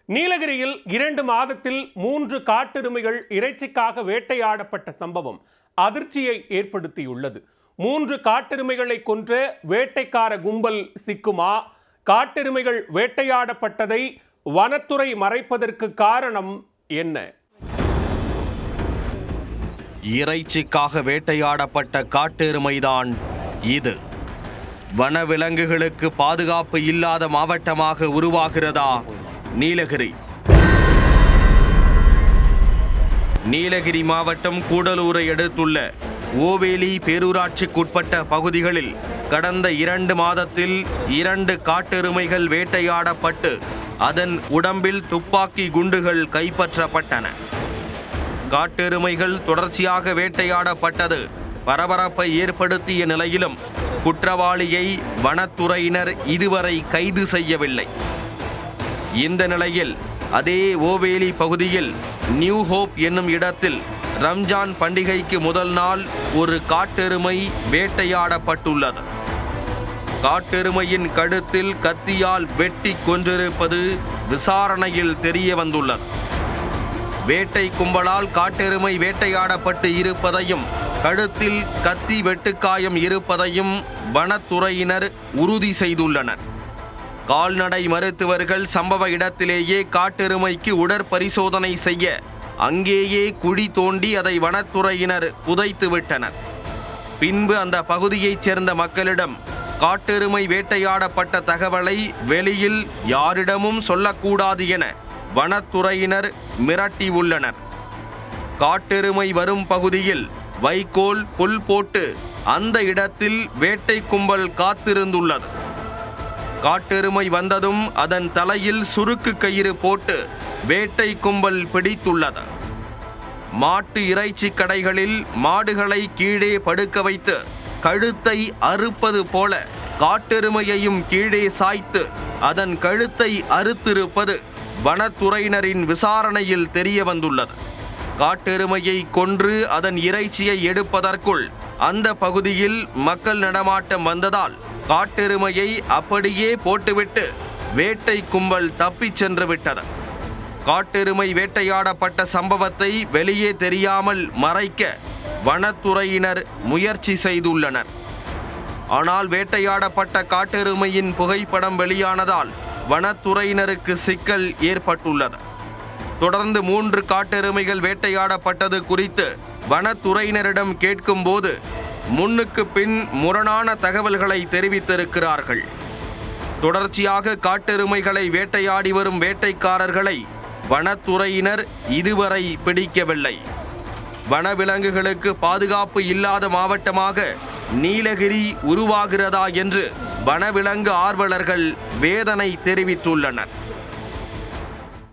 நீலகிரியில் 2 மாதத்தில் 3 காட்டெருமைகள் இறைச்சிக்காக வேட்டையாடப்பட்ட சம்பவம் அதிர்ச்சியை ஏற்படுத்தியுள்ளது. 3 காட்டெருமைகளை கொன்ற வேட்டைக்கார கும்பல் சிக்குமா? காட்டெருமைகள் வேட்டையாடப்பட்டதை வனத்துறை மறைப்பதற்கு காரணம் என்ன? இறைச்சிக்காக வேட்டையாடப்பட்ட காட்டெருமைதான் இது. வனவிலங்குகளுக்கு பாதுகாப்பு இல்லாத மாவட்டமாக உருவாகிறதா நீலகிரி? நீலகிரி மாவட்டம் கூடலூரை அடுத்துள்ள ஓவேலி பேரூராட்சிக்குட்பட்ட பகுதிகளில் கடந்த 2 மாதத்தில் 2 காட்டெருமைகள் வேட்டையாடப்பட்டு அதன் உடம்பில் துப்பாக்கி குண்டுகள் கைப்பற்றப்பட்டன. காட்டெருமைகள் தொடர்ச்சியாக வேட்டையாடப்பட்டது பரபரப்பை ஏற்படுத்திய நிலையிலும் குற்றவாளியை வனத்துறையினர் இதுவரை கைது செய்யவில்லை. இந்த நிலையில் அதே ஓவேலி பகுதியில் நியூ ஹோப் என்னும் இடத்தில் ரம்ஜான் பண்டிகைக்கு முதல் நாள் ஒரு காட்டெருமை வேட்டையாடப்பட்டுள்ளது. காட்டெருமையின் கழுத்தில் கத்தியால் வெட்டி கொன்றிருப்பது விசாரணையில் தெரிய வந்துள்ளது. வேட்டை கும்பலால் காட்டெருமை வேட்டையாடப்பட்டு இருப்பதையும் கழுத்தில் கத்தி வெட்டுக்காயம் இருப்பதையும் வனத்துறையினர் உறுதி செய்துள்ளனர். கால்நடை மருத்துவர்கள் சம்பவ இடத்திலேயே காட்டெருமைக்கு உடற்பரிசோதனை செய்ய அங்கேயே குழி தோண்டி அதை வனத்துறையினர் புதைத்து விட்டனர். பின்பு அந்த பகுதியைச் சேர்ந்த மக்களிடம் காட்டெருமை வேட்டையாடப்பட்ட தகவலை வெளியில் யாரிடமும் சொல்லக்கூடாது என வனத்துறையினர் மிரட்டியுள்ளனர். காட்டெருமை வரும் பகுதியில் வைக்கோல் புல் போட்டு அந்த இடத்தில் வேட்டை கும்பல் காத்திருந்துள்ளது. காட்டெருமை வந்ததும் அதன் தலையில் சுருக்கு கயிறு போட்டு வேட்டை கும்பல் பிடித்துள்ளது. மாட்டு இறைச்சி கடைகளில் மாடுகளை கீழே படுக்க வைத்து கழுத்தை அறுப்பது போல காட்டெருமையையும் கீழே சாய்த்து அதன் கழுத்தை அறுத்திருப்பது வனத்துறையினரின் விசாரணையில் தெரிய வந்துள்ளது. காட்டெருமையை கொன்று அதன் இறைச்சியை எடுப்பதற்குள் அந்த பகுதியில் மக்கள் நடமாட்டம் வந்ததால் காட்டெருமையை அப்படியே போட்டுவிட்டு வேட்டை கும்பல் தப்பிச் சென்று விட்டது. காட்டெருமை வேட்டையாடப்பட்ட சம்பவத்தை வெளியே தெரியாமல் மறைக்க வனத்துறையினர் முயற்சி செய்துள்ளனர். ஆனால் வேட்டையாடப்பட்ட காட்டெருமையின் புகைப்படம் வெளியானதால் வனத்துறையினருக்கு சிக்கல் ஏற்பட்டுள்ளது. தொடர்ந்து 3 காட்டெருமைகள் வேட்டையாடப்பட்டது குறித்து வனத்துறையினரிடம் கேட்கும்போது முன்னுக்கு பின் முரணான தகவல்களை தெரிவித்திருக்கிறார்கள். தொடர்ச்சியாக காட்டெருமைகளை வேட்டையாடி வரும் வேட்டைக்காரர்களை வனத்துறையினர் இதுவரை பிடிக்கவில்லை. வனவிலங்குகளுக்கு பாதுகாப்பு இல்லாத மாவட்டமாக நீலகிரி உருவாகிறதா என்று வனவிலங்கு ஆர்வலர்கள் வேதனை தெரிவித்துள்ளனர்.